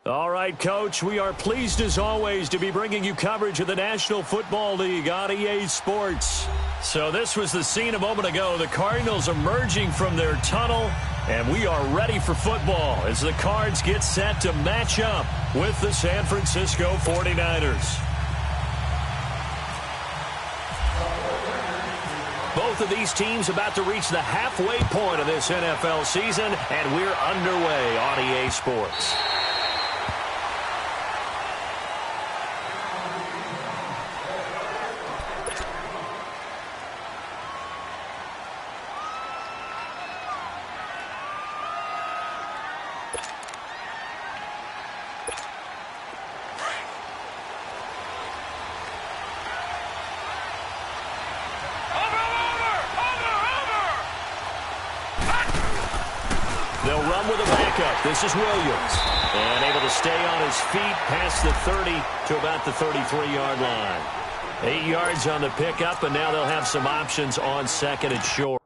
All right, Coach, we are pleased as always to be bringing you coverage of the National Football League on EA Sports. So this was the scene a moment ago. The Cardinals emerging from their tunnel, and we are ready for football as the Cards get set to match up with the San Francisco 49ers. Both of these teams about to reach the halfway point of this NFL season, and we're underway on EA Sports. They'll run with a backup. This is Williams. And able to stay on his feet past the 30 to about the 33-yard line. 8 yards on the pickup, and now they'll have some options on second and short.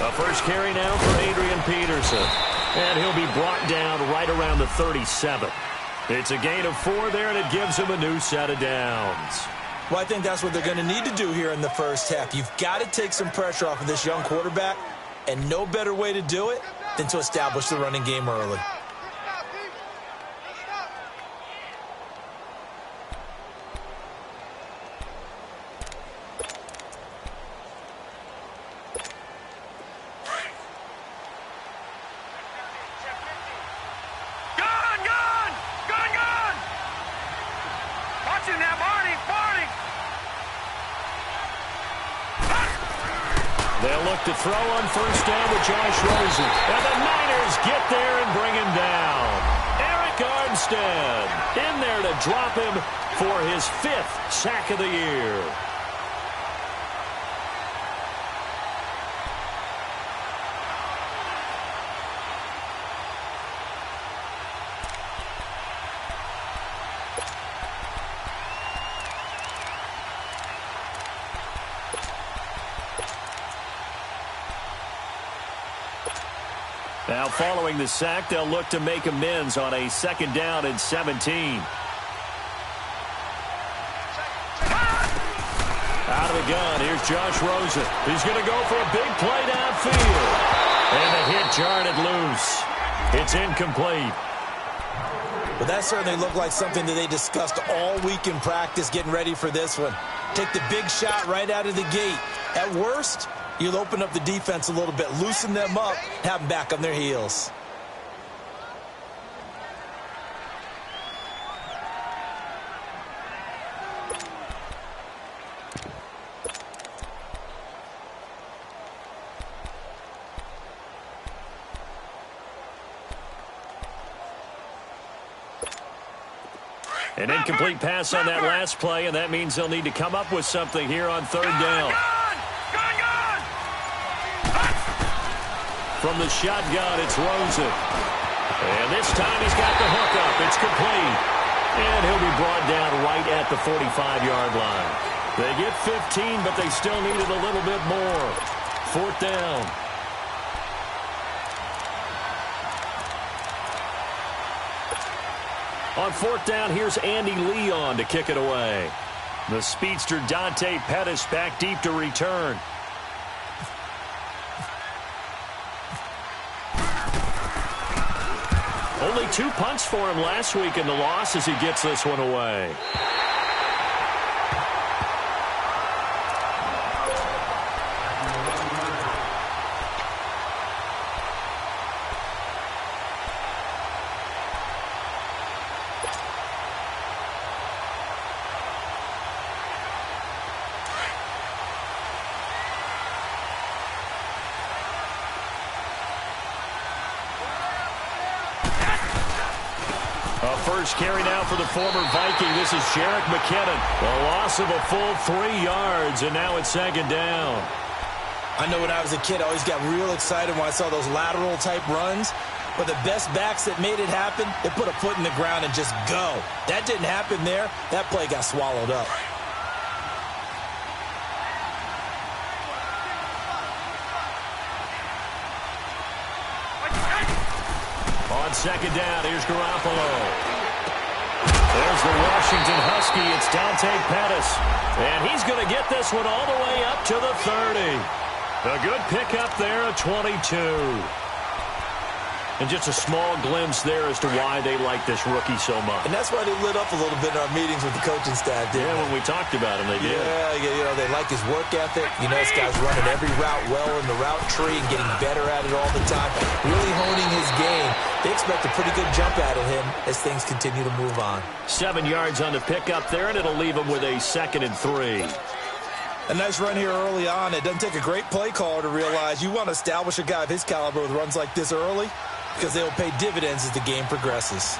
A first carry now for Adrian Peterson. And he'll be brought down right around the 37. It's a gain of 4 there, and it gives him a new set of downs. Well, I think that's what they're going to need to do here in the first half. You've got to take some pressure off of this young quarterback, and no better way to do it than to establish the running game early. They'll look to throw on first down to Josh Rosen. And the Niners get there and bring him down. Eric Armstead in there to drop him for his 5th sack of the year. Now following the sack, they'll look to make amends on a 2nd down and 17. Out of the gun, here's Josh Rosen. He's going to go for a big play downfield. And the hit jarred it loose. It's incomplete. But that certainly looked like something that they discussed all week in practice getting ready for this one. Take the big shot right out of the gate. At worst, you'll open up the defense a little bit, loosen them up, have them back on their heels. An incomplete pass on that last play, and that means they'll need to come up with something here on 3rd down. From the shotgun, it's Rosen. And this time he's got the hook up. It's complete. And he'll be brought down right at the 45-yard line. They get 15, but they still needed a little bit more. 4th down. On 4th down, here's Andy Leon to kick it away. The speedster Dante Pettis back deep to return. Only 2 punts for him last week in the loss as he gets this one away. First carry now for the former Viking. This is Jerick McKinnon. A loss of a full 3 yards, and now it's second down. I know when I was a kid, I always got real excited when I saw those lateral-type runs. But the best backs that made it happen, they put a foot in the ground and just go. That didn't happen there. That play got swallowed up. On second down, here's Garoppolo. There's the Washington Husky. It's Dante Pettis. And he's going to get this one all the way up to the 30. A good pickup there, a 22. And just a small glimpse there as to why they like this rookie so much. And that's why they lit up a little bit in our meetings with the coaching staff, didn't they? When we talked about him, they did. Yeah, you know, they like his work ethic. You know, this guy's running every route well in the route tree and getting better at it all the time. Really honing his game. They expect a pretty good jump out of him as things continue to move on. 7 yards on the pickup there, and it'll leave him with a 2nd and 3. A nice run here early on. It doesn't take a great play caller to realize you want to establish a guy of his caliber with runs like this early, because they will pay dividends as the game progresses.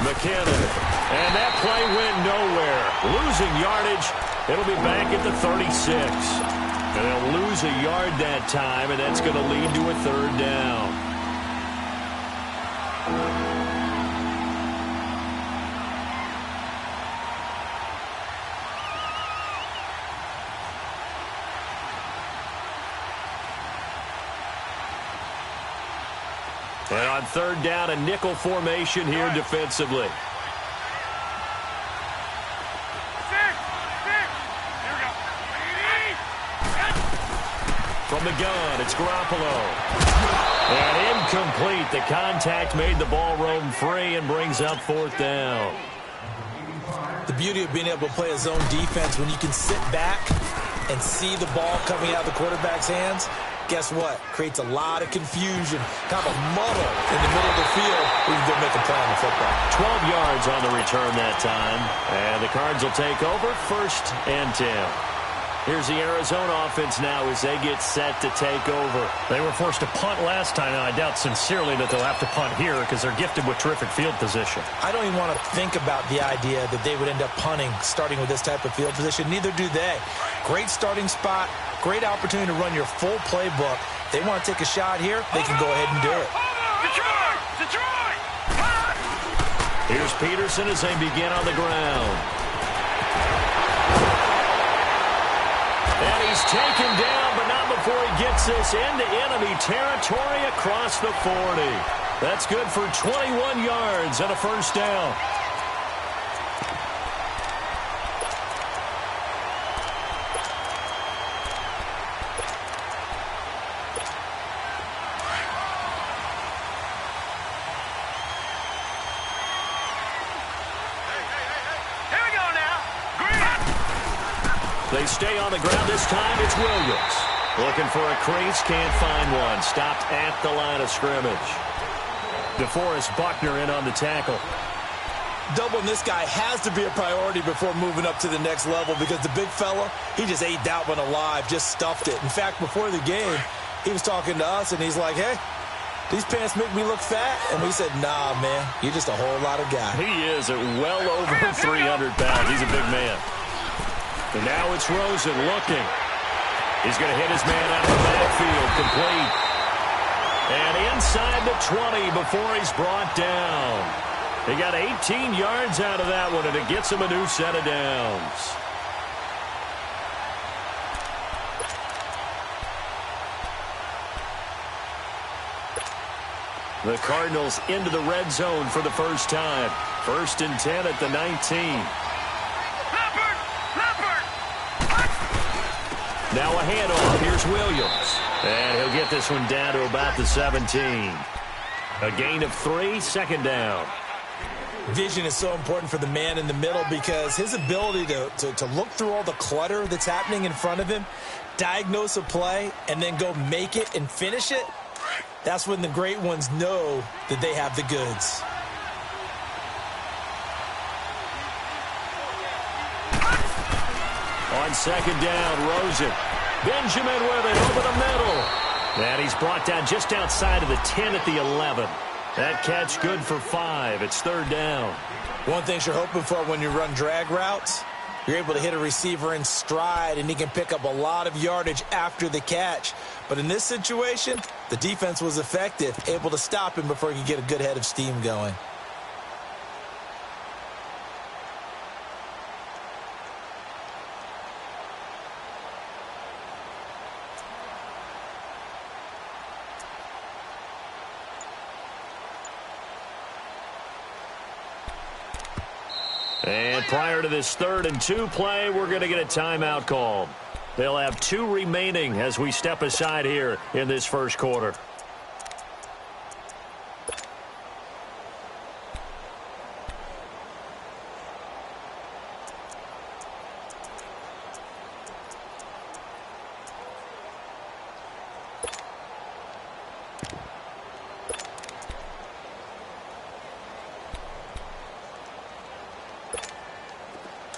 McKinnon. And that play went nowhere. Losing yardage. It'll be back at the 36. And they'll lose a yard that time, and that's going to lead to a 3rd down. And on 3rd down, a nickel formation here defensively. From the gun, it's Garoppolo. And incomplete. The contact made the ball roam free and brings up 4th down. The beauty of being able to play a zone defense when you can sit back and see the ball coming out of the quarterback's hands, guess what? Creates a lot of confusion, kind of a muddle in the middle of the field where you can go make a play on the football. 12 yards on the return that time. And the Cards will take over 1st and 10. Here's the Arizona offense now as they get set to take over. They were forced to punt last time. Now, I doubt sincerely that they'll have to punt here because they're gifted with terrific field position. I don't even want to think about the idea that they would end up punting starting with this type of field position. Neither do they. Great starting spot. Great opportunity to run your full playbook. They want to take a shot here, they can go ahead and do it. Detroit! Here's Peterson as they begin on the ground. And he's taken down, but not before he gets this into enemy territory across the 40. That's good for 21 yards and a 1st down. They stay on the ground. This time it's Williams. Looking for a crease, can't find one. Stopped at the line of scrimmage. DeForest Buckner in on the tackle. Doubling this guy has to be a priority before moving up to the next level because the big fella, he just ate that one alive, just stuffed it. In fact, before the game, he was talking to us, and he's like, hey, these pants make me look fat? And we said, nah, man, you're just a whole lot of guy. He is at well over 300 pounds. He's a big man. And now it's Rosen looking. He's going to hit his man out of the backfield, complete. And inside the 20 before he's brought down. He got 18 yards out of that one, and it gets him a new set of downs. The Cardinals into the red zone for the first time. First and 10 at the 19. Now a handoff. Here's Williams. And he'll get this one down to about the 17. A gain of 3, second down. Vision is so important for the man in the middle because his ability to look through all the clutter that's happening in front of him, diagnose a play, and then go make it and finish it, that's when the great ones know that they have the goods. On second down, Rosen. Benjamin with it over the middle. And he's brought down just outside of the 10 at the 11. That catch good for 5. It's third down. One thing you're hoping for when you run drag routes, you're able to hit a receiver in stride, and he can pick up a lot of yardage after the catch. But in this situation, the defense was effective, able to stop him before he could get a good head of steam going. And prior to this 3rd and 2 play, we're going to get a timeout called. They'll have 2 remaining as we step aside here in this first quarter.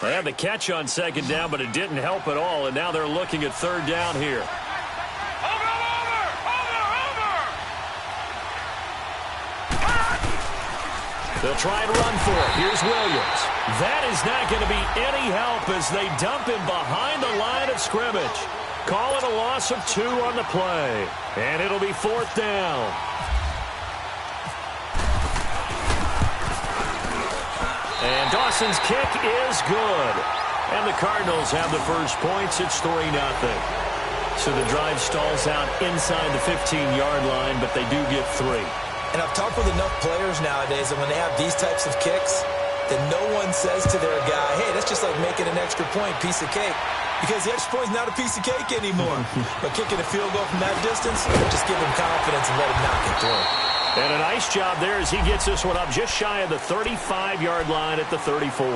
They had the catch on second down, but it didn't help at all, and now they're looking at third down here. They'll try and run for it. Here's Williams. That is not going to be any help as they dump him behind the line of scrimmage. Call it a loss of 2 on the play, and it'll be 4th down. And Dawson's kick is good. And the Cardinals have the first points. It's 3-0. So the drive stalls out inside the 15-yard line, but they do get 3. And I've talked with enough players nowadays that when they have these types of kicks, that no one says to their guy, hey, that's just like making an extra point, piece of cake. Because the extra point is not a piece of cake anymore. But kicking a field goal from that distance, just give him confidence and let him knock it through. And a nice job there as he gets this one up just shy of the 35-yard line at the 34.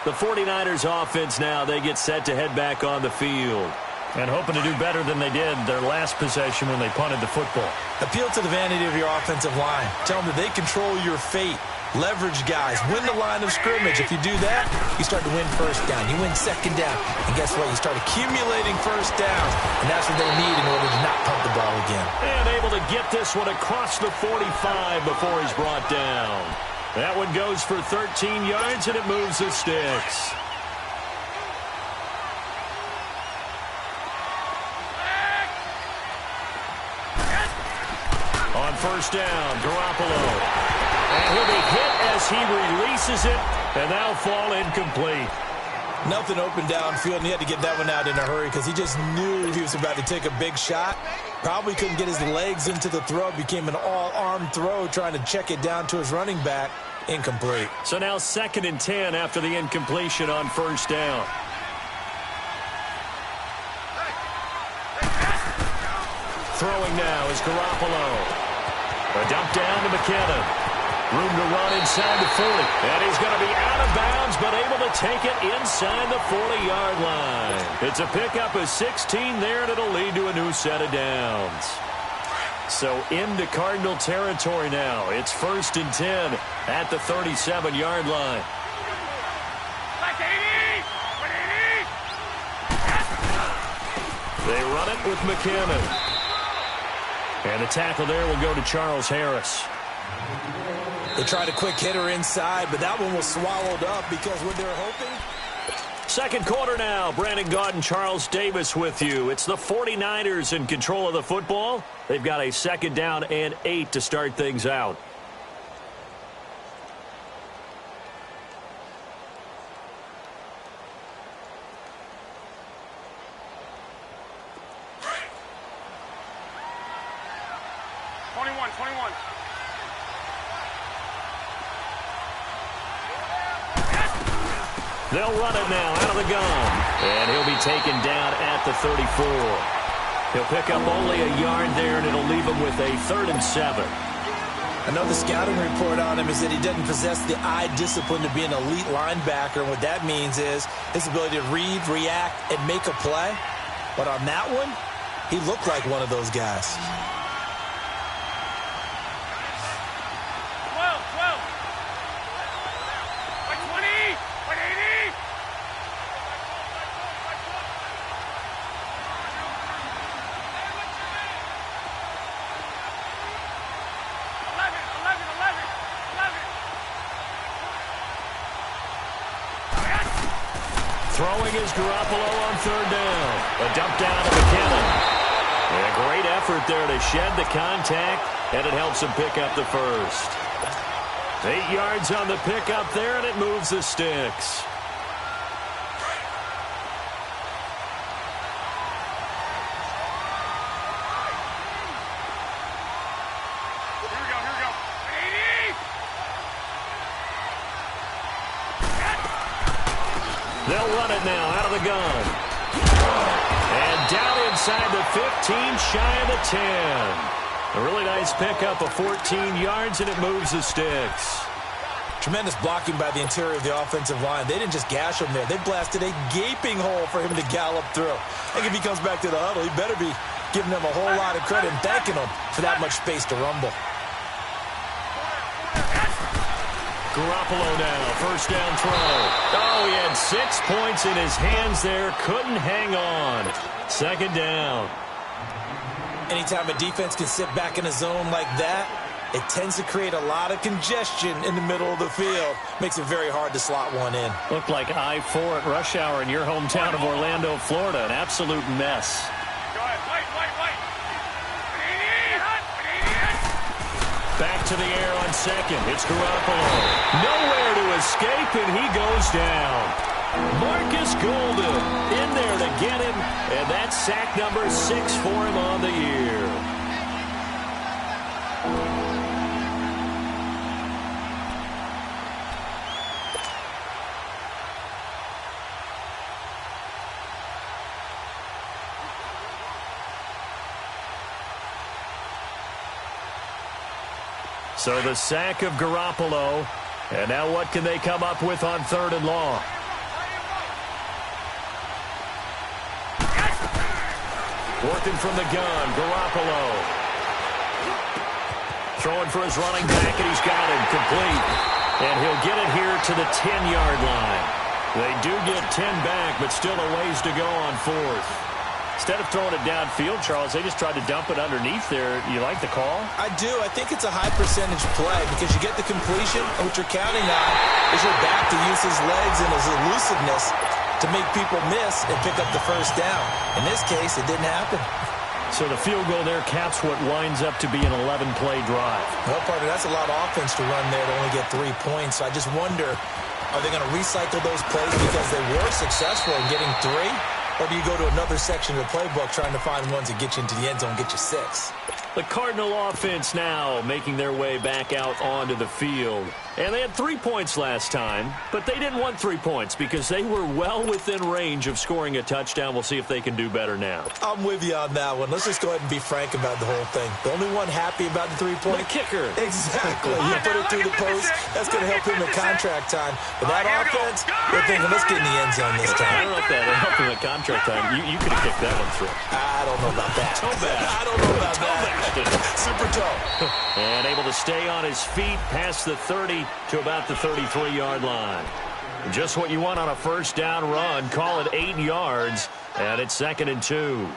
The 49ers offense now, they get set to head back on the field. And hoping to do better than they did their last possession when they punted the football. Appeal to the vanity of your offensive line. Tell them that they control your fate. Leverage guys. Win the line of scrimmage. If you do that, you start to win first down. You win second down. And guess what? You start accumulating first downs. And that's what they need in order to not punt the ball again. And able to get this one across the 45 before he's brought down. That one goes for 13 yards, and it moves the sticks. On first down, Garoppolo. And he'll be hit as he releases it, and that'll fall incomplete. Nothing open downfield, and he had to get that one out in a hurry because he just knew he was about to take a big shot. Probably couldn't get his legs into the throw. Became an all-arm throw trying to check it down to his running back. Incomplete. So now 2nd and 10 after the incompletion on first down. Throwing now is Garoppolo. A dump down to McKinnon. Room to run inside the 40. And he's going to be out of bounds, but able to take it inside the 40-yard line. It's a pickup of 16 there, and it'll lead to a new set of downs. So into Cardinal territory now. It's 1st and 10 at the 37-yard line. They run it with McKinnon. And the tackle there will go to Charles Harris. They tried a quick hitter inside, but that one was swallowed up because what they were hoping. Second quarter now. Brandon Gaudin, Charles Davis with you. It's the 49ers in control of the football. They've got a 2nd down and 8 to start things out. They'll run it now out of the gun. And he'll be taken down at the 34. He'll pick up only a yard there, and it'll leave him with a 3rd and 7. I know the scouting report on him is that he doesn't possess the eye discipline to be an elite linebacker. And what that means is his ability to read, react, and make a play. But on that one, he looked like one of those guys. 12. Throwing is Garoppolo on 3rd down. A dump down to McKinnon. And a great effort there to shed the contact, and it helps him pick up the first. 8 yards on the pickup there, and it moves the sticks. They'll run it now out of the gun. And down inside the 15, shy of the 10. A really nice pickup of 14 yards, and it moves the sticks. Tremendous blocking by the interior of the offensive line. They didn't just gash him there. They blasted a gaping hole for him to gallop through. I think if he comes back to the huddle, he better be giving them a whole lot of credit and thanking them for that much space to rumble. Garoppolo now, 1st down throw. Oh, he had 6 points in his hands there. Couldn't hang on. 2nd down. Anytime a defense can sit back in a zone like that, it tends to create a lot of congestion in the middle of the field. Makes it very hard to slot one in. Looked like I-4 at rush hour in your hometown of Orlando, Florida. An absolute mess. Back to the air on 2nd. It's Garoppolo. Nowhere to escape, and he goes down. Marcus Golden in there to get him, and that's sack number 6 for him on the year. So the sack of Garoppolo, and now what can they come up with on 3rd and long? Working from the gun, Garoppolo. Throwing for his running back, and he's got him complete. And he'll get it here to the 10-yard line. They do get 10 back, but still a ways to go on 4th. Instead of throwing it downfield, Charles, they just tried to dump it underneath there. You like the call? I do. I think it's a high percentage play because you get the completion, and what you're counting on is your back to use his legs and his elusiveness to make people miss and pick up the 1st down. In this case, it didn't happen. So the field goal there caps what winds up to be an 11-play drive. Well, partner, that's a lot of offense to run there to only get 3 points. So I just wonder, are they going to recycle those plays because they were successful in getting 3? Or do you go to another section of the playbook trying to find ones that get you into the end zone and get you 6? The Cardinal offense now making their way back out onto the field. And they had 3 points last time, but they didn't want 3 points because they were well within range of scoring a touchdown. We'll see if they can do better now. I'm with you on that one. Let's just go ahead and be frank about the whole thing. The only one happy about the 3-point? The kicker. Exactly. You put it through the post, that's going to help him in contract time. But that offense, they're thinking, let's get in the end zone this time. I don't know if that helped him at contract time. You could have kicked that one through. I don't know about that. Toe bash. I don't know about that. Super toe. And able to stay on his feet past the 30 to about the 33-yard line. Just what you want on a 1st down run. Call it 8 yards, and it's 2nd and 2.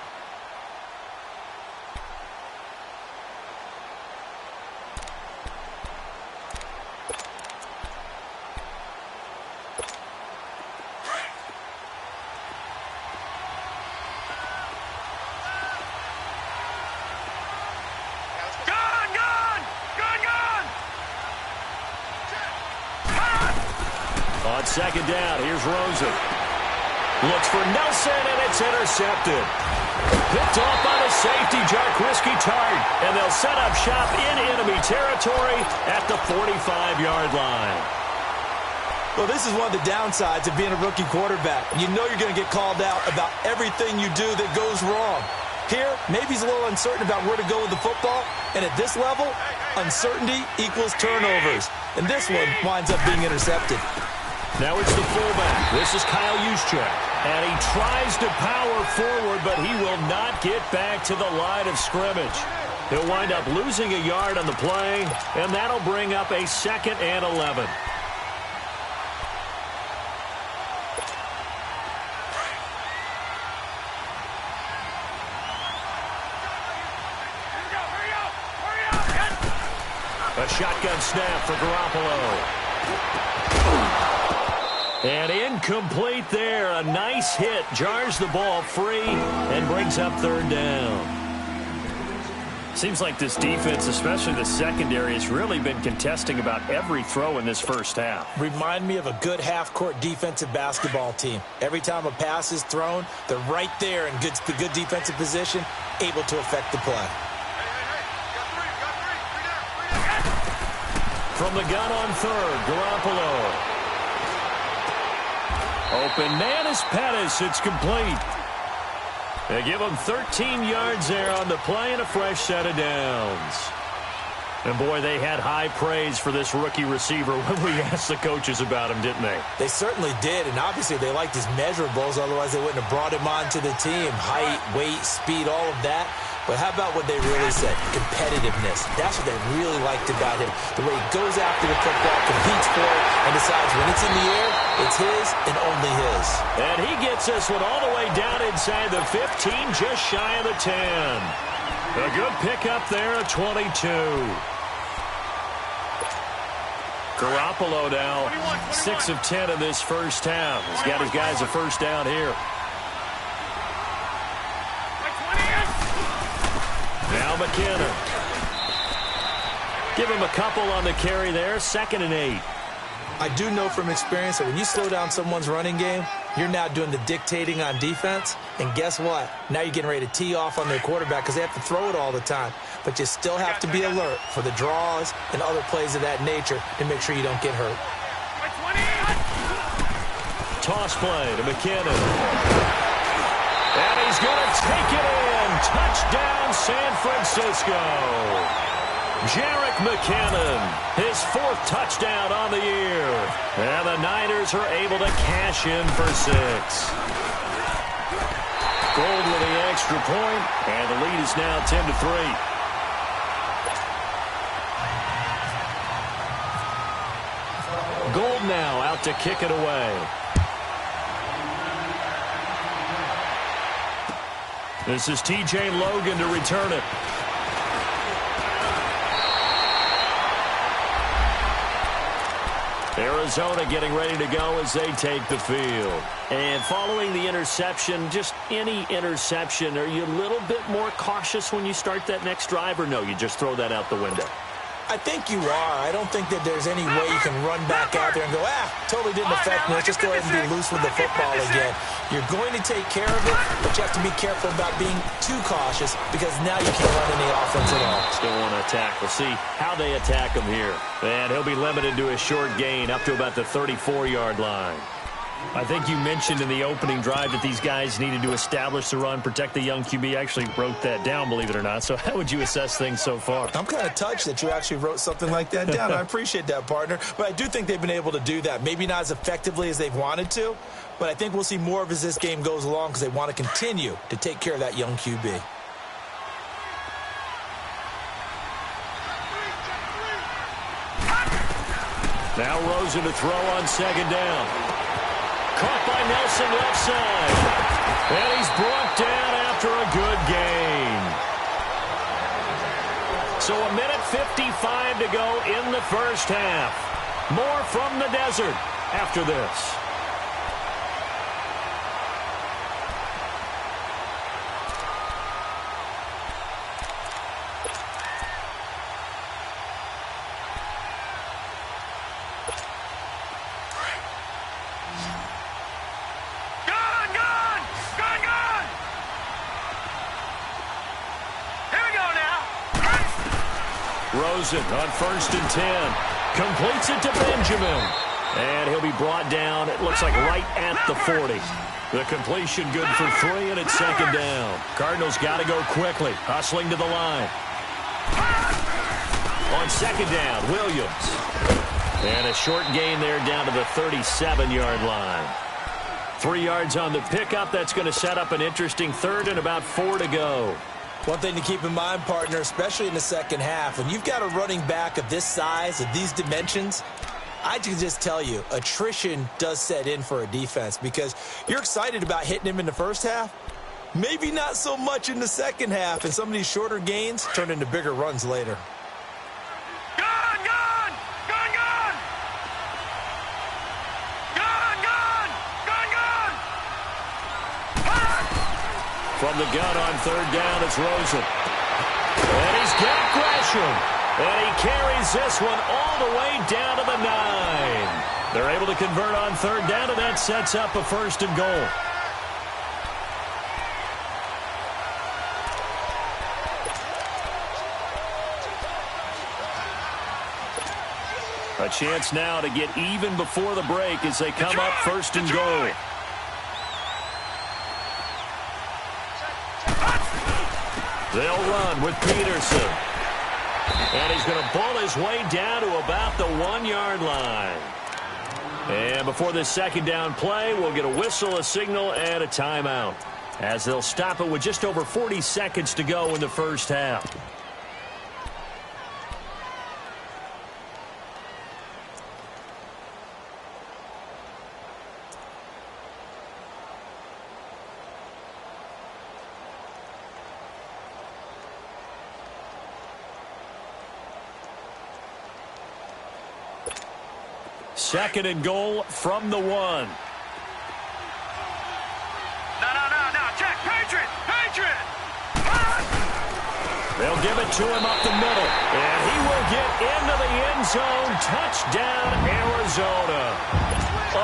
On 2nd down, here's Rosen. Looks for Nelson, and it's intercepted. Picked off by the safety, Jarvis PS4, and they'll set up shop in enemy territory at the 45-yard line. Well, this is one of the downsides of being a rookie quarterback. You know you're going to get called out about everything you do that goes wrong. Here, maybe he's a little uncertain about where to go with the football, and at this level, uncertainty equals turnovers. And this one winds up being intercepted. Now it's the fullback. This is Kyle Juszczyk. And he tries to power forward, but he will not get back to the line of scrimmage. He'll wind up losing a yard on the play, and that'll bring up a 2nd and 11. A shotgun snap for Garoppolo. And incomplete there. A nice hit. Jars the ball free and brings up 3rd down. Seems like this defense, especially the secondary, has really been contesting about every throw in this first half. Remind me of a good half-court defensive basketball team. Every time a pass is thrown, they're right there in good defensive position, able to affect the play. From the gun on 3rd, Garoppolo. Open man is Pettis. It's complete. They give him 13 yards there on the play and a fresh set of downs. And, boy, they had high praise for this rookie receiver when we asked the coaches about him, didn't they? They certainly did, and obviously they liked his measurables. Otherwise, they wouldn't have brought him onto the team. Height, weight, speed, all of that. But how about what they really said? Competitiveness. That's what they really liked about him. The way he goes after the football, competes for it, and decides when it's in the air, it's his and only his. And he gets this one all the way down inside the 15, just shy of the 10. A good pickup there at 22. Garoppolo now 6 of 10 in this first half. He's got his guys a first down here. Now McKinnon. Give him a couple on the carry there. 2nd and 8. I do know from experience that when you slow down someone's running game, you're now doing the dictating on defense. And guess what? Now you're getting ready to tee off on their quarterback because they have to throw it all the time. But you still have to be alert for the draws and other plays of that nature to make sure you don't get hurt. Toss play to McKinnon. And he's going to take it in. Touchdown, San Francisco. Jarvis McKinnon, his 4th touchdown on the year. And the Niners are able to cash in for 6. Gold with the extra point, and the lead is now 10-3. Gold now out to kick it away. This is T.J. Logan to return it. Arizona getting ready to go as they take the field. And following the interception, just any interception, are you a little bit more cautious when you start that next drive, or no, you just throw that out the window? I think you are. I don't think that there's any way you can run back out there and go, totally didn't affect me. Let's just go ahead and be loose with the football again. You're going to take care of it, but you have to be careful about being too cautious because now you can't run any offense at all. Still want to attack. We'll see how they attack him here. And he'll be limited to a short gain up to about the 34-yard line. I think you mentioned in the opening drive that these guys needed to establish the run, protect the young QB. I actually wrote that down, believe it or not. So how would you assess things so far? I'm kind of touched that you actually wrote something like that down. I appreciate that, partner. But I do think they've been able to do that. Maybe not as effectively as they've wanted to, but I think we'll see more of as this game goes along because they want to continue to take care of that young QB. Now Rosen to throw on 2nd down. Caught by Nelson left side. And he's brought down after a good gain. So 1:55 to go in the first half. More from the desert after this. Rosen on 1st and 10. Completes it to Benjamin. And he'll be brought down, it looks like right at the 40. The completion good for 3, and it's second down. Cardinals got to go quickly, hustling to the line. On second down, Williams. And a short gain there down to the 37-yard line. 3 yards on the pickup. That's going to set up an interesting third and about 4 to go. One thing to keep in mind, partner, especially in the second half, when you've got a running back of this size, of these dimensions, I can just tell you, attrition does set in for a defense because you're excited about hitting him in the first half. Maybe not so much in the second half, and some of these shorter gains turn into bigger runs later. From the gun on third down, it's Rosen. And he's got Gresham. And he carries this one all the way down to the 9. They're able to convert on third down, and that sets up a first and goal. A chance now to get even before the break as they come up first and goal. They'll run with Peterson. And he's going to pull his way down to about the 1-yard line. And before this second down play, we'll get a whistle, a signal, and a timeout, as they'll stop it with just over 40 seconds to go in the first half. Second and goal from the 1. No. Check. Patriot. They'll give it to him up the middle. And he will get into the end zone. Touchdown, Arizona.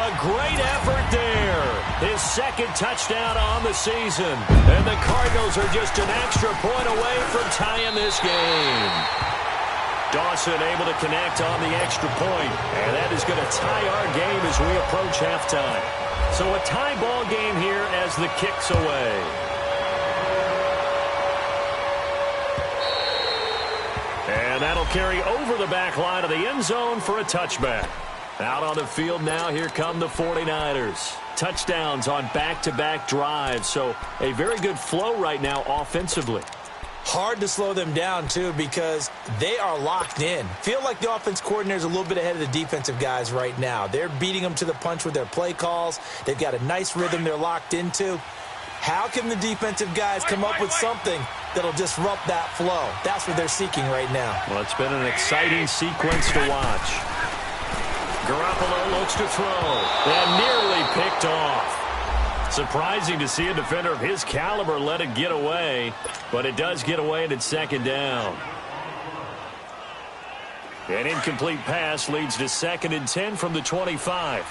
A great effort there. His second touchdown on the season. And the Cardinals are just an extra point away from tying this game. Dawson able to connect on the extra point, and that is going to tie our game as we approach halftime. So a tie ball game here as the kick's away. And that'll carry over the back line of the end zone for a touchback. Out on the field now, here come the 49ers. Touchdowns on back-to-back drives, so a very good flow right now offensively. Hard to slow them down, too, because they are locked in. Feel like the offense coordinator is a little bit ahead of the defensive guys right now. They're beating them to the punch with their play calls. They've got a nice rhythm they're locked into. How can the defensive guys come up with something that'll disrupt that flow? That's what they're seeking right now. Well, it's been an exciting sequence to watch. Garoppolo looks to throw and nearly picked off. Surprising to see a defender of his caliber let it get away, but it does get away and it's second down. An incomplete pass leads to second and 10 from the 25.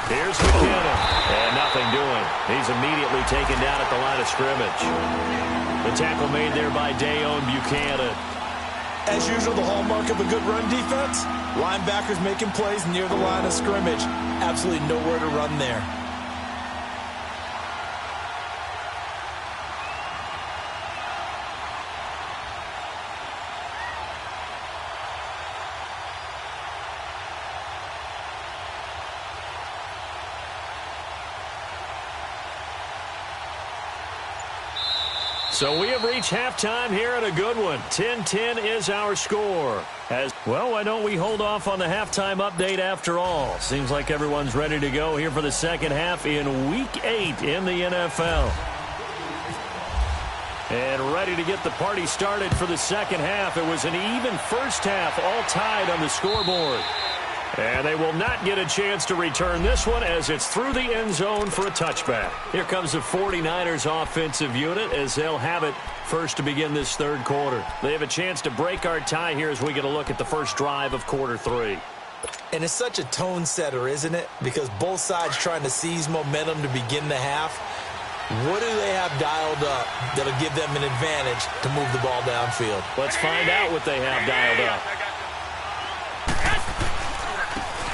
Here's McKinnon, and nothing doing. He's immediately taken down at the line of scrimmage. The tackle made there by Dayon Buchanan. As usual, the hallmark of a good run defense, linebackers making plays near the line of scrimmage. Absolutely nowhere to run there. So we have reached halftime here at a good one. 10-10 is our score. Well, why don't we hold off on the halftime update after all? Seems like everyone's ready to go here for the second half in Week 8 in the NFL. And ready to get the party started for the second half. It was an even first half, all tied on the scoreboard. And they will not get a chance to return this one as it's through the end zone for a touchback. Here comes the 49ers offensive unit as they'll have it first to begin this third quarter. They have a chance to break our tie here as we get a look at the first drive of quarter 3. And it's such a tone setter, isn't it? Because both sides trying to seize momentum to begin the half. What do they have dialed up that'll give them an advantage to move the ball downfield? Let's find out what they have dialed up.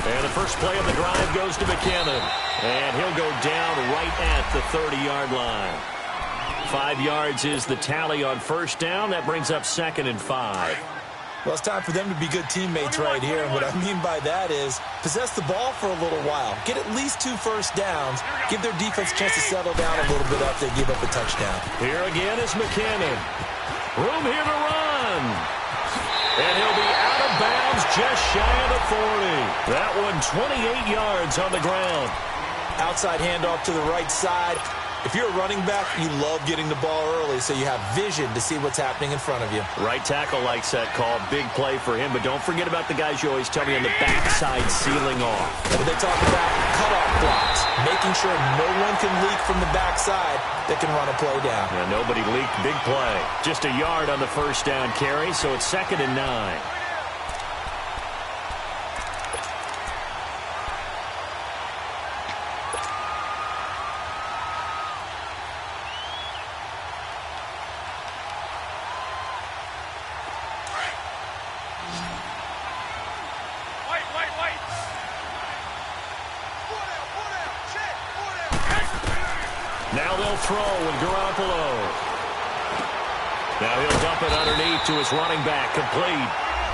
And the first play of the drive goes to McKinnon. And he'll go down right at the 30-yard line. 5 yards is the tally on first down. That brings up 2nd and 5. Well, it's time for them to be good teammates right here. And what I mean by that is possess the ball for a little while. Get at least 2 first downs. Give their defense a chance to settle down a little bit after they give up a touchdown. Here again is McKinnon. Room here to run. And he'll be out of bounds just shy of the 40. That one 28 yards on the ground. Outside handoff to the right side. If you're a running back, you love getting the ball early so you have vision to see what's happening in front of you. Right tackle likes that call. Big play for him. But don't forget about the guys you always tell me on the backside sealing off. But they talk about cutoff blocks, making sure no one can leak from the backside that can run a play down. Yeah, nobody leaked. Big play. Just a yard on the first down carry, so it's 2nd and 9. Now they'll throw with Garoppolo. Now he'll dump it underneath to his running back, complete.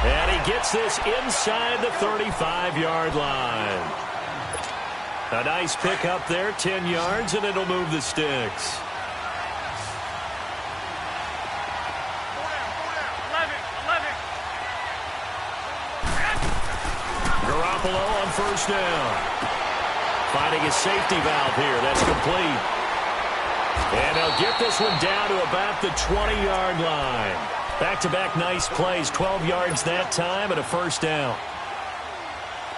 And he gets this inside the 35-yard line. A nice pick up there, 10 yards, and it'll move the sticks. 11. Garoppolo on first down. Finding his safety valve here. That's complete. And they'll get this one down to about the 20-yard line. Back-to-back nice plays. 12 yards that time and a first down.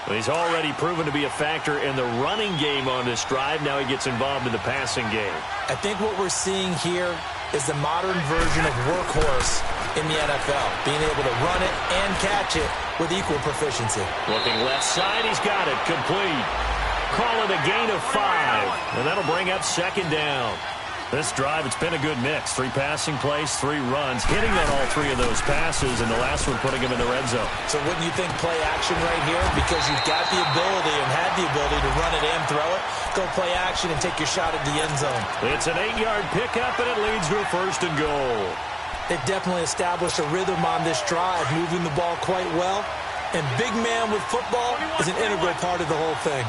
Well, he's already proven to be a factor in the running game on this drive. Now he gets involved in the passing game. I think what we're seeing here is the modern version of workhorse in the NFL. Being able to run it and catch it with equal proficiency. Looking left side, he's got it. Complete. Call it a gain of 5. And that'll bring up 2nd down. This drive, it's been a good mix. 3 passing plays, 3 runs, hitting on all 3 of those passes, and the last one putting him in the red zone. So wouldn't you think play action right here? Because you've got the ability and had the ability to run it and throw it. Go play action and take your shot at the end zone. It's an 8-yard pickup, and it leads to a 1st and goal. They've definitely established a rhythm on this drive, moving the ball quite well. And big man with football is an integral part of the whole thing.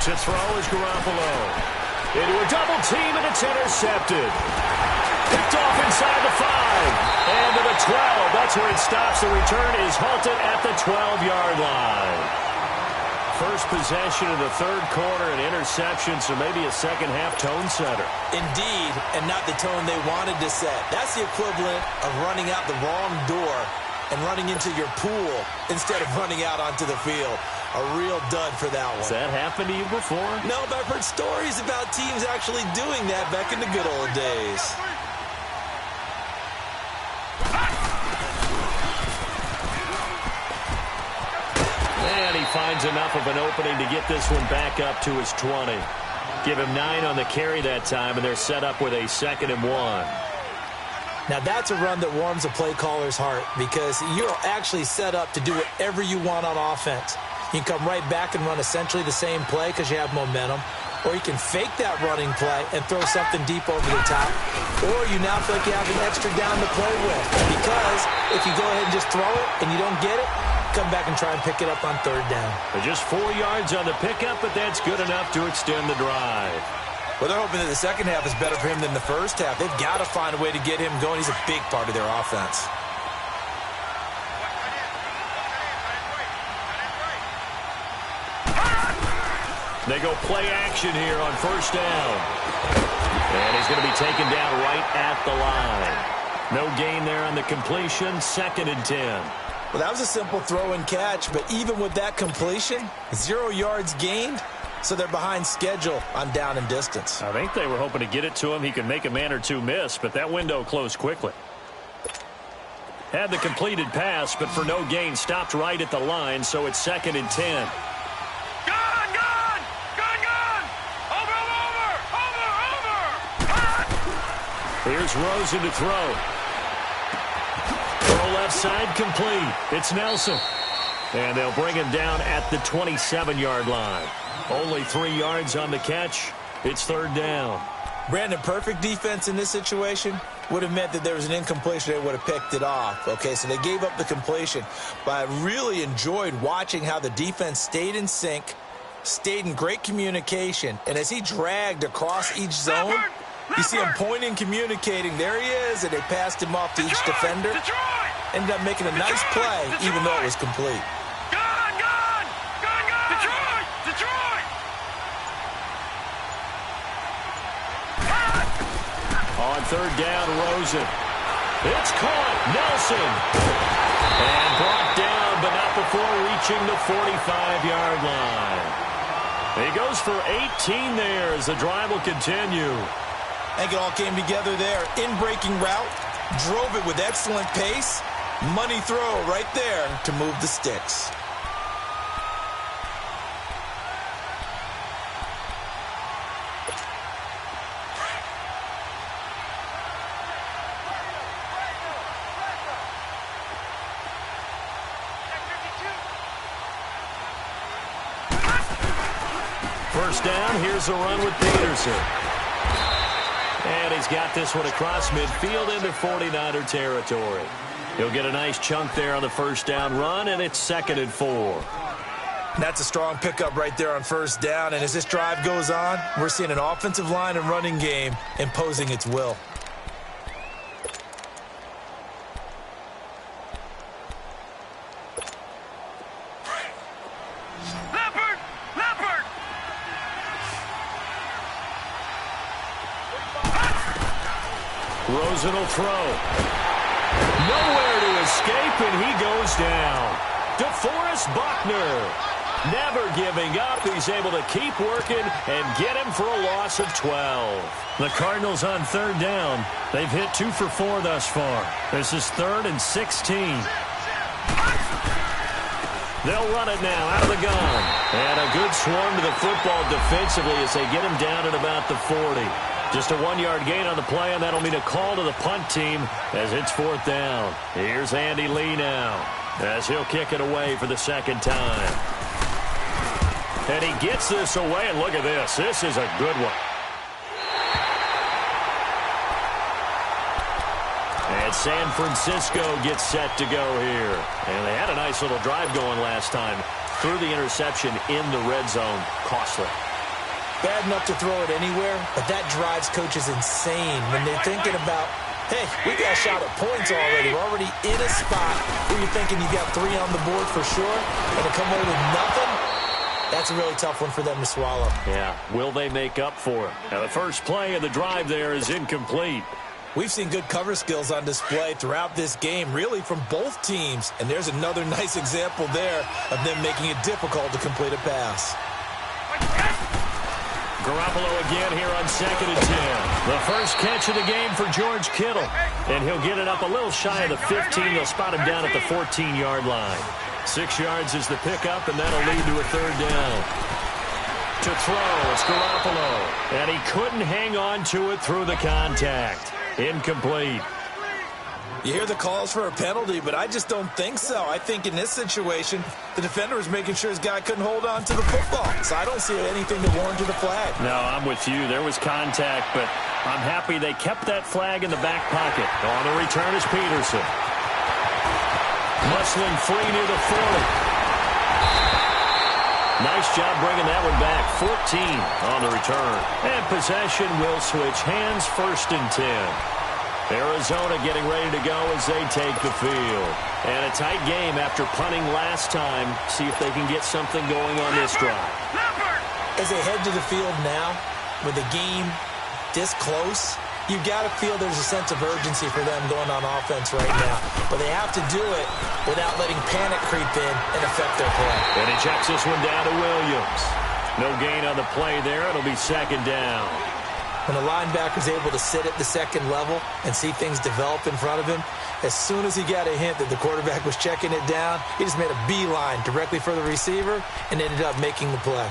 To throw is Garoppolo. Into a double team, and it's intercepted. Picked off inside the 5. And to the 12. That's where it stops. The return is halted at the 12-yard line. First possession of the 3rd quarter, an interception, so maybe a second-half tone setter. Indeed, and not the tone they wanted to set. That's the equivalent of running out the wrong door and running into your pool instead of running out onto the field. A real dud for that one. Has that happened to you before? No, but I've heard stories about teams actually doing that back in the good old days. And he finds enough of an opening to get this one back up to his 20. Give him 9 on the carry that time, and they're set up with a 2nd and 1. Now that's a run that warms a play caller's heart because you're actually set up to do whatever you want on offense. You can come right back and run essentially the same play because you have momentum. Or you can fake that running play and throw something deep over the top. Or you now feel like you have an extra down to play with. Because if you go ahead and just throw it and you don't get it, come back and try and pick it up on 3rd down. Just 4 yards on the pickup, but that's good enough to extend the drive. Well, they're hoping that the second half is better for him than the first half. They've got to find a way to get him going. He's a big part of their offense. They go play action here on first down. And he's going to be taken down right at the line. No gain there on the completion. 2nd and 10. Well, that was a simple throw and catch, but even with that completion, 0 yards gained, so they're behind schedule on down and distance. I think they were hoping to get it to him. He could make a man or two miss, but that window closed quickly. Had the completed pass, but for no gain, stopped right at the line, so it's 2nd and 10. Here's Rosen to throw. Throw left side, complete. It's Nelson. And they'll bring him down at the 27-yard line. Only 3 yards on the catch. It's 3rd down. Brandon, perfect defense in this situation would have meant that there was an incompletion. They would have picked it off. Okay, so they gave up the completion. But I really enjoyed watching how the defense stayed in sync, stayed in great communication. And as he dragged across each zone, you see him pointing, communicating. There he is, and they passed him off to each defender. Ended up making a nice play, even though it was complete. On 3rd down, Rosen. It's caught. Nelson. And brought down, but not before reaching the 45-yard line. He goes for 18 there as the drive will continue. I think it all came together there. In-breaking route, drove it with excellent pace. Money throw right there to move the sticks. First down, here's a run with Peterson. And he's got this one across midfield into 49er territory. He'll get a nice chunk there on the first down run, and it's 2nd and 4. That's a strong pickup right there on first down, and as this drive goes on, we're seeing an offensive line and running game imposing its will. Rosen will throw. Nowhere to escape, and he goes down. DeForest Buckner, never giving up. He's able to keep working and get him for a loss of 12. The Cardinals on 3rd down. They've hit 2 for 4 thus far. This is 3rd and 16. They'll run it now out of the gun. And a good swarm to the football defensively as they get him down at about the 40. Just a 1-yard gain on the play, and that'll mean a call to the punt team as it's 4th down. Here's Andy Lee now as he'll kick it away for the 2nd time. And he gets this away, and look at this. This is a good one. And San Francisco gets set to go here. And they had a nice little drive going last time. Threw the interception in the red zone. Costly. Bad enough to throw it anywhere, but that drives coaches insane when they're thinking about, hey, we got a shot at points already. We're already in a spot where you're thinking you got 3 on the board for sure, and to come away with nothing, that's a really tough one for them to swallow. Yeah, will they make up for it? Now, the first play of the drive there is incomplete. We've seen good cover skills on display throughout this game, really from both teams, and there's another nice example there of them making it difficult to complete a pass. Garoppolo again here on 2nd and 10. The first catch of the game for George Kittle. And he'll get it up a little shy of the 15. They'll spot him down at the 14-yard line. 6 yards is the pickup, and that'll lead to a 3rd down. To throw, it's Garoppolo. And he couldn't hang on to it through the contact. Incomplete. You hear the calls for a penalty, but I just don't think so. I think in this situation, the defender was making sure his guy couldn't hold on to the football. So I don't see anything to warrant to the flag. No, I'm with you. There was contact, but I'm happy they kept that flag in the back pocket. On the return is Peterson. Muscling free near the 40. Nice job bringing that one back. 14 on the return. And possession will switch hands, 1st and 10. Arizona getting ready to go as they take the field. And a tight game after punting last time. See if they can get something going on this drive. As they head to the field now, with the game this close, you've got to feel there's a sense of urgency for them going on offense right now. But they have to do it without letting panic creep in and affect their play. And he checks this one down to Williams. No gain on the play there. It'll be 2nd down. When a linebacker's able to sit at the second level and see things develop in front of him, as soon as he got a hint that the quarterback was checking it down, he just made a beeline directly for the receiver and ended up making the play.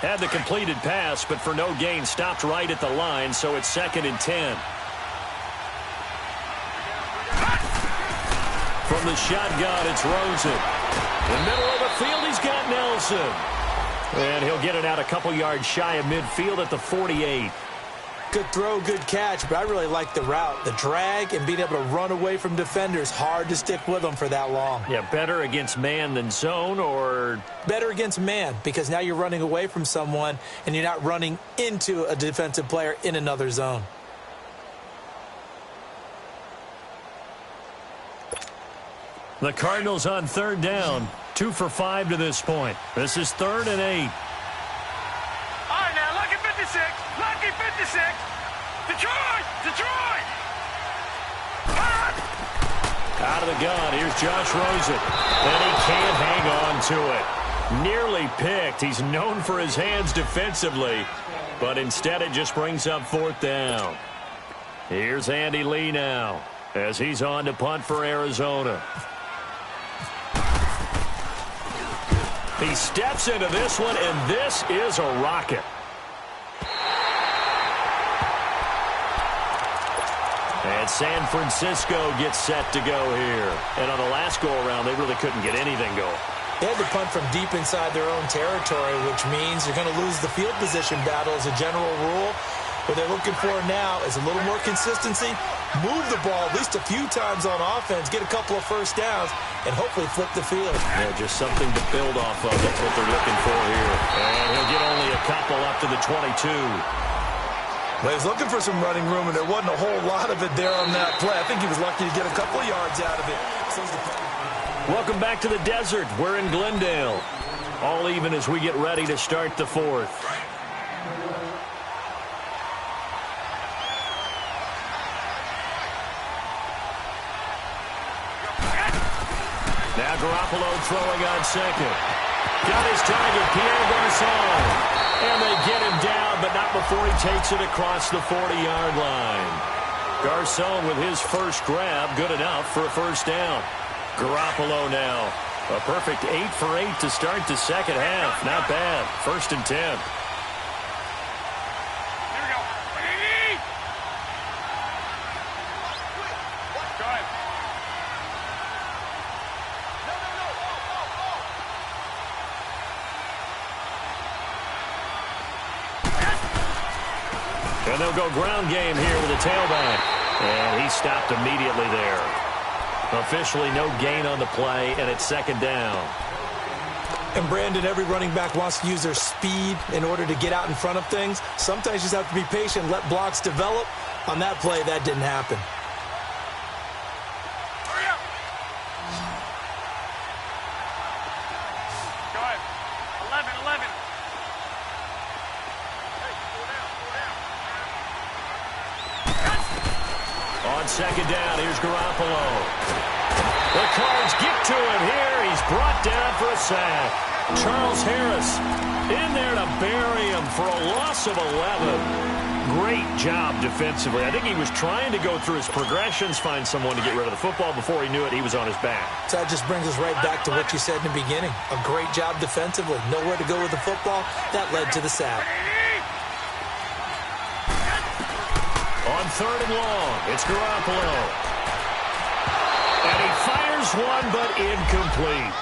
Had the completed pass, but for no gain, stopped right at the line, so it's 2nd and 10. From the shotgun, it's Rosen. In the middle of the field, he's got Nelson. And he'll get it out a couple yards shy of midfield at the 48. Good throw, good catch, but I really like the route. The drag and being able to run away from defenders, hard to stick with them for that long. Yeah, better against man than zone, or? Better against man, because now you're running away from someone and you're not running into a defensive player in another zone. The Cardinals on 3rd down. 2 for 5 to this point. This is 3rd and 8. All right, now, lucky 56. Lucky 56. Detroit! Detroit! Out of the gun, here's Josh Rosen. And he can't hang on to it. Nearly picked. He's known for his hands defensively, but instead it just brings up 4th down. Here's Andy Lee now as he's on to punt for Arizona. He steps into this one, and this is a rocket. And San Francisco gets set to go here. And on the last go-around, they really couldn't get anything going. They had to punt from deep inside their own territory, which means you're going to lose the field position battle as a general rule. What they're looking for now is a little more consistency, move the ball at least a few times on offense, get a couple of first downs, and hopefully flip the field. Yeah, just something to build off of. That's what they're looking for here. And he'll get only a couple up to the 22. Well, he was looking for some running room, and there wasn't a whole lot of it there on that play. I think he was lucky to get a couple of yards out of it. Welcome back to the desert. We're in Glendale. All even as we get ready to start the 4th. Now Garoppolo throwing on 2nd. Got his target, Pierre Garçon. And they get him down, but not before he takes it across the 40-yard line. Garçon with his first grab, good enough for a first down. Garoppolo now. A perfect 8 for 8 to start the second half. Not bad. 1st and 10. And they'll go ground game here with a tailback. And he stopped immediately there. Officially no gain on the play, and it's 2nd down. And Brandon, every running back wants to use their speed in order to get out in front of things. Sometimes you just have to be patient, let blocks develop. On that play, that didn't happen. Go ahead. 11. On 2nd down, here's Garoppolo. The Cards get to him here. He's brought down for a sack. Charles Harris in there to bury him for a loss of 11. Great job defensively. I think he was trying to go through his progressions, find someone to get rid of the football. Before he knew it, he was on his back. So that just brings us right back to what you said in the beginning. A great job defensively. Nowhere to go with the football. That led to the sack. On 3rd and long, it's Garoppolo. And he fires one, but incomplete.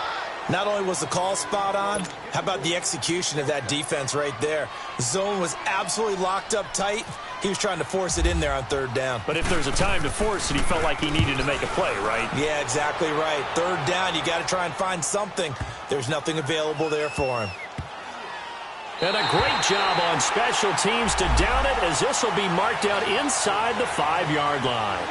Not only was the call spot on, how about the execution of that defense right there? The zone was absolutely locked up tight. He was trying to force it in there on 3rd down. But if there's a time to force it, he felt like he needed to make a play, right? Yeah, exactly right. 3rd down, you got to try and find something. There's nothing available there for him. And a great job on special teams to down it, as this will be marked out inside the 5-yard line.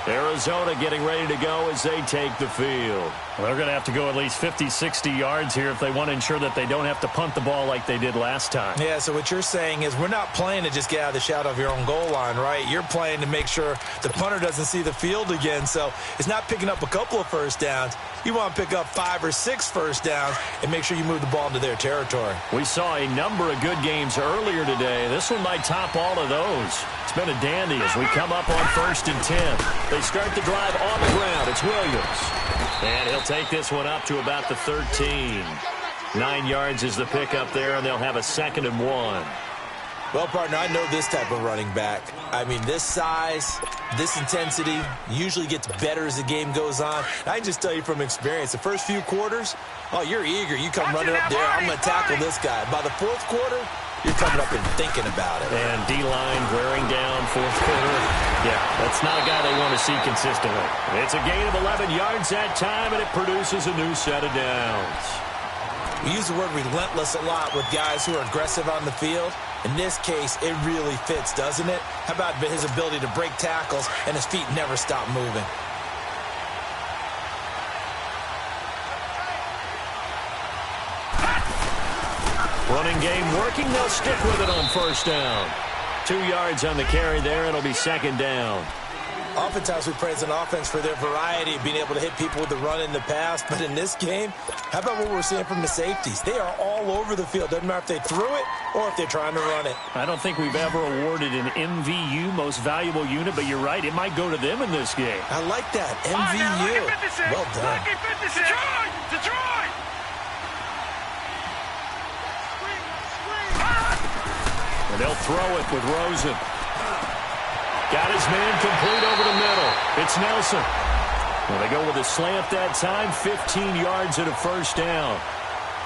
Arizona getting ready to go as they take the field. Well, they're going to have to go at least 50, 60 yards here if they want to ensure that they don't have to punt the ball like they did last time. Yeah, so what you're saying is we're not playing to just get out of the shadow of your own goal line, right? You're playing to make sure the punter doesn't see the field again. So it's not picking up a couple of first downs. You want to pick up 5 or 6 first downs and make sure you move the ball into their territory. We saw a number of good games earlier today. This one might top all of those. It's been a dandy as we come up on 1st and 10. They start the drive on the ground. It's Williams. And he'll take this one up to about the 13. 9 yards is the pickup there, and they'll have a 2nd and 1. Well, partner, I know this type of running back. I mean, this size, this intensity usually gets better as the game goes on. I can just tell you from experience, the first few quarters, oh, you're eager. You come running up there, I'm going to tackle this guy. By the 4th quarter, you're coming up and thinking about it. And D-line wearing down 4th quarter. Yeah, that's not a guy they want to see consistently. It's a gain of 11 yards that time, and it produces a new set of downs. We use the word relentless a lot with guys who are aggressive on the field. In this case, it really fits, doesn't it? How about his ability to break tackles and his feet never stop moving? Running game working. They'll stick with it on 1st down. 2 yards on the carry there. It'll be 2nd down. Oftentimes we praise an offense for their variety of being able to hit people with the run in the pass. But in this game, how about what we're seeing from the safeties? They are all over the field. Doesn't matter if they threw it or if they're trying to run it. I don't think we've ever awarded an MVU, most valuable unit, but you're right. It might go to them in this game. I like that. MVU. Well done. Detroit! Detroit! And they'll throw it with Rosen. Got his man complete over the middle. It's Nelson. Well, they go with a slant that time, 15 yards and a 1st down.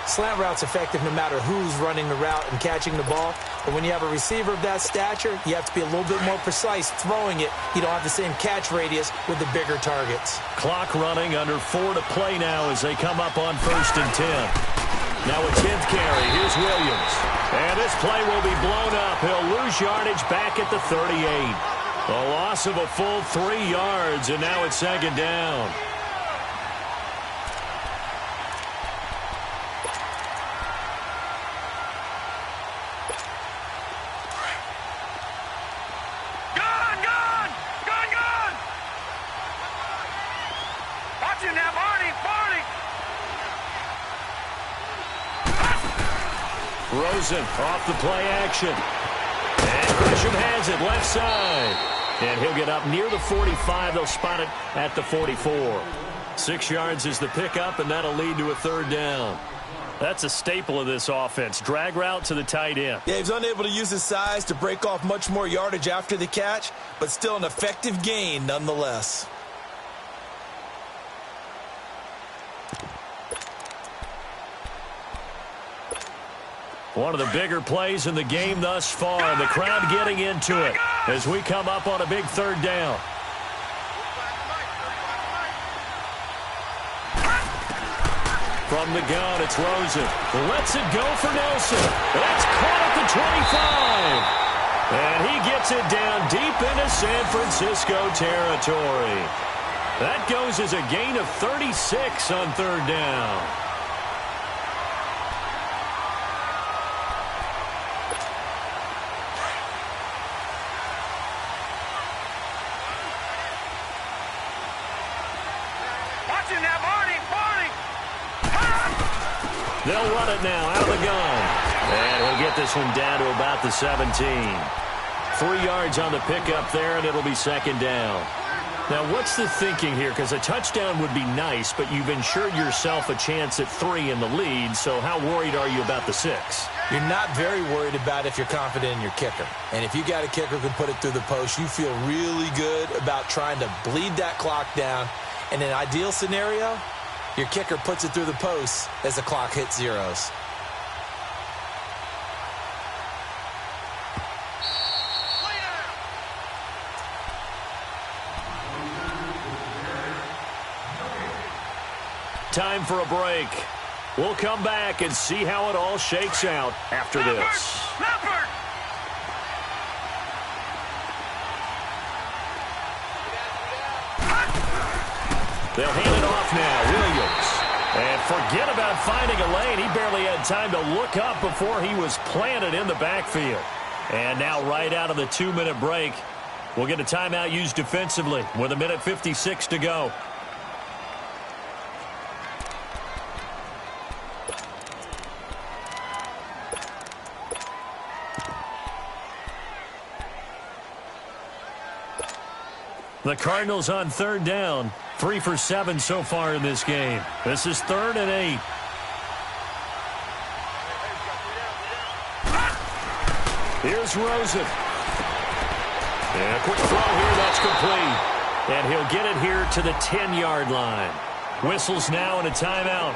Slant route's effective no matter who's running the route and catching the ball. But when you have a receiver of that stature, you have to be a little bit more precise throwing it. You don't have the same catch radius with the bigger targets. Clock running, under 4 to play now as they come up on 1st and 10. Now a 10th carry. Here's Williams. And this play will be blown up. He'll lose yardage back at the 38. A loss of a full 3 yards, and now it's 2nd down. Gone! Watch it now, Barney! Rosen off the play action. And Gresham has it left side. And he'll get up near the 45. They'll spot it at the 44. 6 yards is the pickup, and that'll lead to a 3rd down. That's a staple of this offense. Drag route to the tight end. Yeah, he's unable to use his size to break off much more yardage after the catch, but still an effective gain nonetheless. One of the bigger plays in the game thus far, and the crowd getting into it as we come up on a big 3rd down. From the gun, it's Rosen. Lets it go for Nelson. That's caught at the 25. And he gets it down deep into San Francisco territory. That goes as a gain of 36 on 3rd down. They'll run it now out of the gun. And he'll get this one down to about the 17. 3 yards on the pickup there, and it'll be 2nd down. Now, what's the thinking here? Because a touchdown would be nice, but you've ensured yourself a chance at 3 in the lead, so how worried are you about the 6? You're not very worried about if you're confident in your kicker. And if you got a kicker who can put it through the post, you feel really good about trying to bleed that clock down. In an ideal scenario, your kicker puts it through the post as the clock hits zeros. Time for a break. We'll come back and see how it all shakes out after this. Leopard! They'll hand it off now. Williams. And forget about finding a lane. He barely had time to look up before he was planted in the backfield. And now right out of the 2-minute break, we'll get a timeout used defensively with 1:56 to go. The Cardinals on 3rd down. 3 for 7 so far in this game. This is 3rd and 8. Here's Rosen. And a quick throw here, that's complete. And he'll get it here to the 10-yard line. Whistles now and a timeout.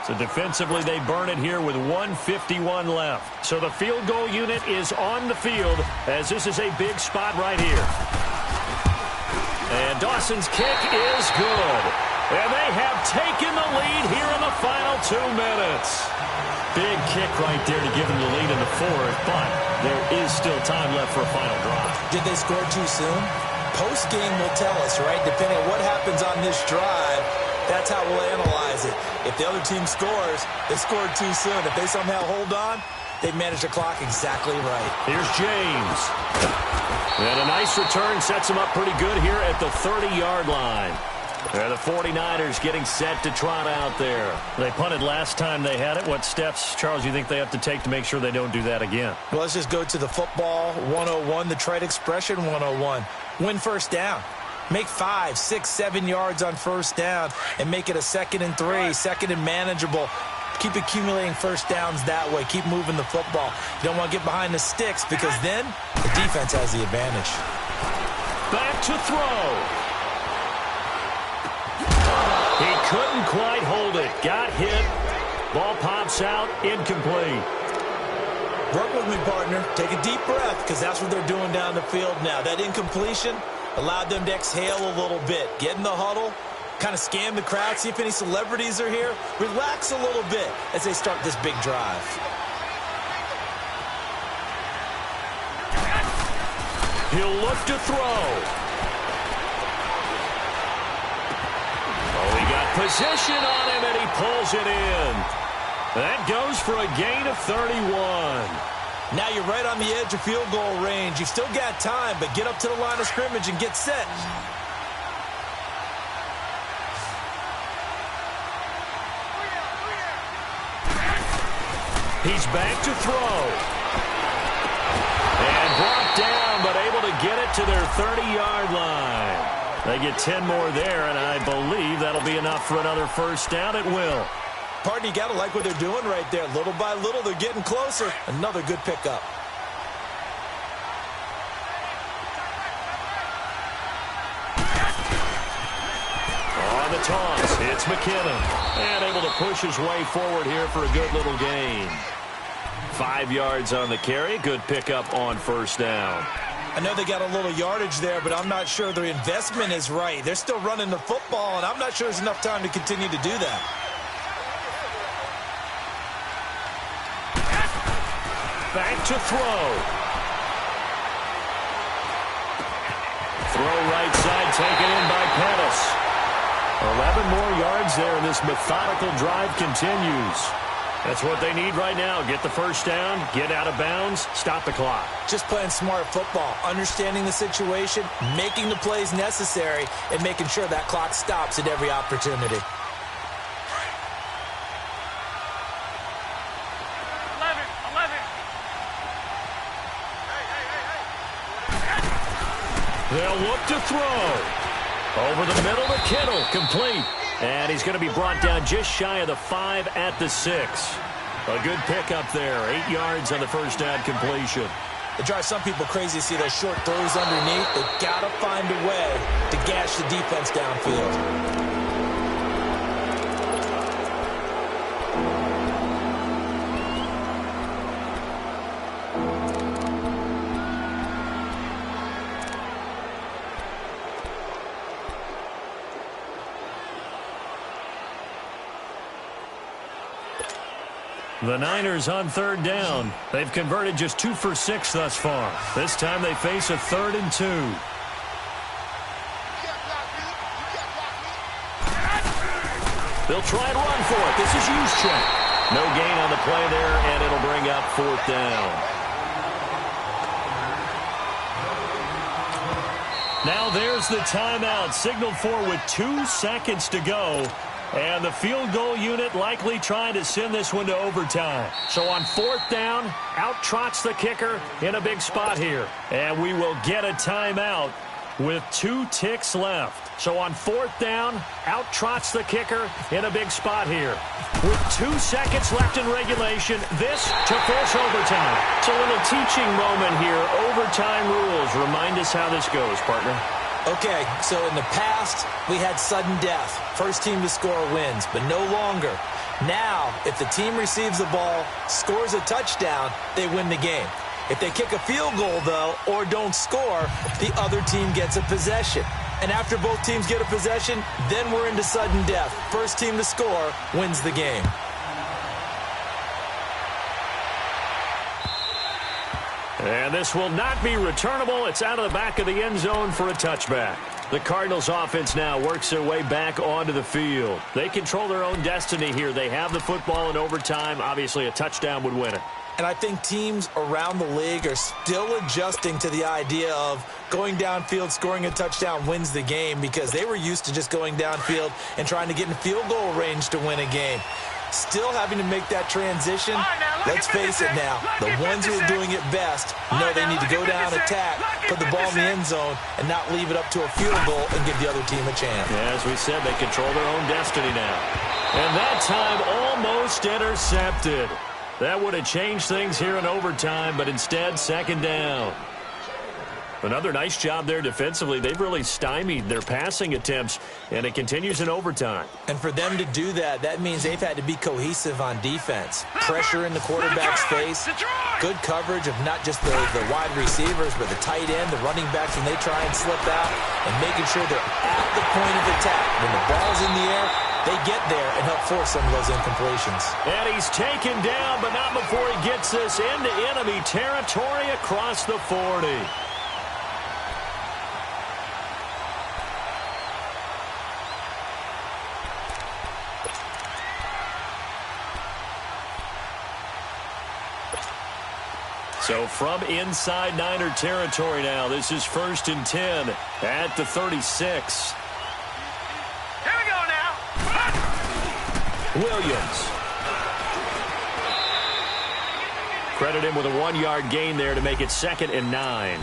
So defensively, they burn it here with 1:51 left. So the field goal unit is on the field as this is a big spot right here. And Dawson's kick is good. And they have taken the lead here in the final 2 minutes. Big kick right there to give them the lead in the 4th, but there is still time left for a final drive. Did they score too soon? Post-game will tell us, right? Depending on what happens on this drive, that's how we'll analyze it. If the other team scores, they scored too soon. If they somehow hold on, they manage the clock exactly right. Here's James. And a nice return sets him up pretty good here at the 30-yard line. And the 49ers getting set to trot out there. They punted last time they had it. What steps, Charles, you think they have to take to make sure they don't do that again? Well, let's just go to the football 101, the trite expression 101. Win first down. Make 5, 6, 7 yards on first down and make it a 2nd and 3, 2nd and manageable. Keep accumulating first downs that way. Keep moving the football. You don't want to get behind the sticks because then the defense has the advantage. Back to throw. He couldn't quite hold it. Got hit. Ball pops out. Incomplete. Work with me, partner. Take a deep breath because that's what they're doing down the field now. That incompletion allowed them to exhale a little bit. Get in the huddle. Kind of scan the crowd, see if any celebrities are here. Relax a little bit as they start this big drive. He'll look to throw. Oh, he got position on him, and he pulls it in. That goes for a gain of 31. Now you're right on the edge of field goal range. You've still got time, but get up to the line of scrimmage and get set. He's back to throw. And brought down, but able to get it to their 30-yard line. They get 10 more there, and I believe that'll be enough for another first down. It will. Partner, you got to like what they're doing right there. Little by little, they're getting closer. Another good pickup. On the toss, it's McKinnon. And able to push his way forward here for a good little gain. 5 yards on the carry. Good pickup on first down. I know they got a little yardage there, but I'm not sure their investment is right. They're still running the football, and I'm not sure there's enough time to continue to do that. Back to throw. Throw right side, taken in by Pettis. 11 more yards there, and this methodical drive continues. That's what they need right now. Get the first down, get out of bounds, stop the clock. Just playing smart football, understanding the situation, making the plays necessary, and making sure that clock stops at every opportunity. They'll look to throw. Over the middle to Kittle, complete. And he's going to be brought down just shy of the 5 at the 6. A good pickup there. 8 yards on the first down completion. It drives some people crazy to see those short throws underneath. They've got to find a way to gash the defense downfield. The Niners on third down. They've converted just 2 for 6 thus far. This time they face a 3rd and 2. They'll try and run for it. This is Juszczyk. No gain on the play there, and it'll bring up 4th down. Now there's the timeout, signaled for with 2 seconds to go. And the field goal unit likely trying to send this one to overtime. So on 4th down, out trots the kicker in a big spot here. And we will get a timeout with 2 ticks left. So on 4th down, out trots the kicker in a big spot here. With 2 seconds left in regulation, this to force overtime. It's a little teaching moment here. Overtime rules. Remind us how this goes, partner. Okay, so in the past, we had sudden death. First team to score wins, but no longer. Now, if the team receives the ball, scores a touchdown, they win the game. If they kick a field goal, though, or don't score, the other team gets a possession. And after both teams get a possession, then we're into sudden death. First team to score wins the game. And this will not be returnable. It's out of the back of the end zone for a touchback. The Cardinals offense now works their way back onto the field. They control their own destiny here. They have the football in overtime. Obviously, a touchdown would win it. And I think teams around the league are still adjusting to the idea of going downfield, scoring a touchdown wins the game, because they were used to just going downfield and trying to get in field goal range to win a game. Still having to make that transition. Let's face it now, the ones who are doing it best know they need to go down, attack, put the ball in the end zone, and not leave it up to a field goal and give the other team a chance. Yeah, as we said, they control their own destiny now. And that time almost intercepted. That would have changed things here in overtime, but instead, 2nd down. Another nice job there defensively. They've really stymied their passing attempts, and it continues in overtime. And for them to do that, that means they've had to be cohesive on defense. Pressure in the quarterback's face, good coverage of not just the wide receivers, but the tight end, the running backs when they try and slip out, and making sure they're at the point of attack. When the ball's in the air, they get there and help force some of those incompletions. And he's taken down, but not before he gets this into enemy territory across the 40. So from inside Niner territory now, this is 1st and 10 at the 36. Here we go now. Williams. Credit him with a 1-yard gain there to make it 2nd and 9.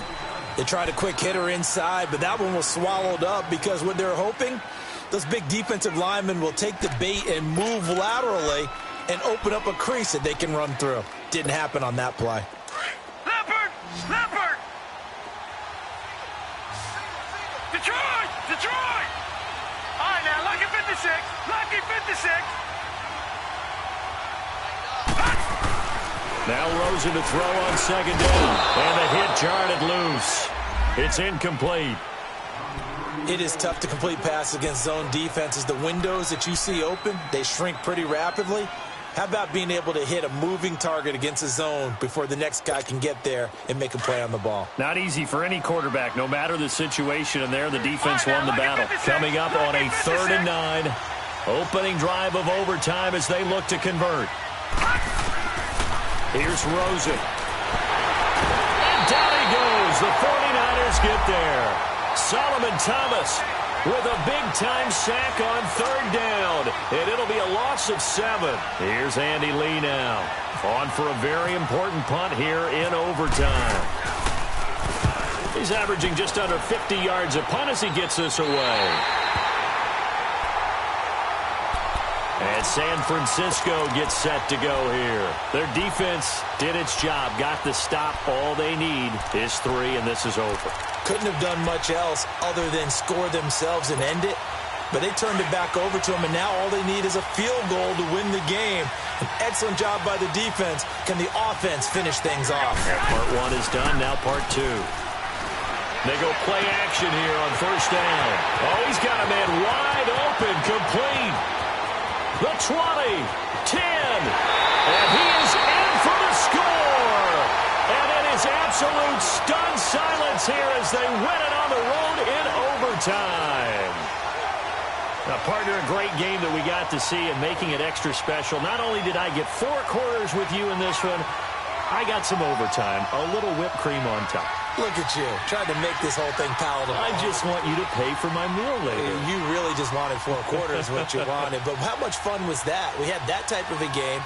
They tried a quick hitter inside, but that one was swallowed up because what they're hoping, those big defensive linemen will take the bait and move laterally and open up a crease that they can run through. Didn't happen on that play. Leopard! Detroit! Detroit! All right, now, lucky 56. Lucky 56. Now Rosen to throw on 2nd down. And the hit jarred it loose. It's incomplete. It is tough to complete passes against zone defenses. The windows that you see open, they shrink pretty rapidly. How about being able to hit a moving target against a zone before the next guy can get there and make a play on the ball? Not easy for any quarterback, no matter the situation. And there, the defense won the battle. Coming up on a 3rd and 9. Opening drive of overtime as they look to convert. Here's Rosen. And down he goes. The 49ers get there. Solomon Thomas with a big-time sack on 3rd down. And it'll be a loss of 7. Here's Andy Lee now. On for a very important punt here in overtime. He's averaging just under 50 yards a punt as he gets this away. And San Francisco gets set to go here. Their defense did its job, got the stop. All they need is 3, and this is over. Couldn't have done much else other than score themselves and end it. But they turned it back over to them, and now all they need is a field goal to win the game. An excellent job by the defense. Can the offense finish things off? And part 1 is done, now part 2. They go play action here on 1st down. Oh, he's got a man wide open, complete. The 20, 10, and he is in for the score. And it is absolute stunned silence here as they win it on the road in overtime. Partner, a great game that we got to see and making it extra special. Not only did I get 4 quarters with you in this one, I got some overtime, a little whipped cream on top. Look at you, trying to make this whole thing palatable. I just want you to pay for my meal later. You really just wanted 4 quarters, what you wanted. But how much fun was that? We had that type of a game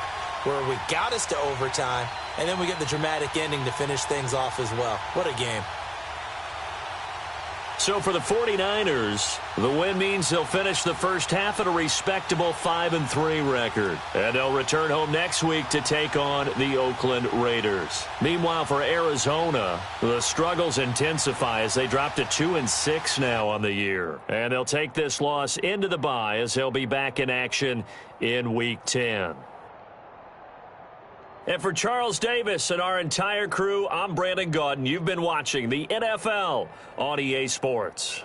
where we got us to overtime, and then we get the dramatic ending to finish things off as well. What a game. So for the 49ers, the win means they'll finish the first half at a respectable 5-3 record. And they'll return home next week to take on the Oakland Raiders. Meanwhile, for Arizona, the struggles intensify as they drop to 2-6 now on the year. And they'll take this loss into the bye as they'll be back in action in Week 10. And for Charles Davis and our entire crew, I'm Brandon Gaudin. You've been watching the NFL on EA Sports.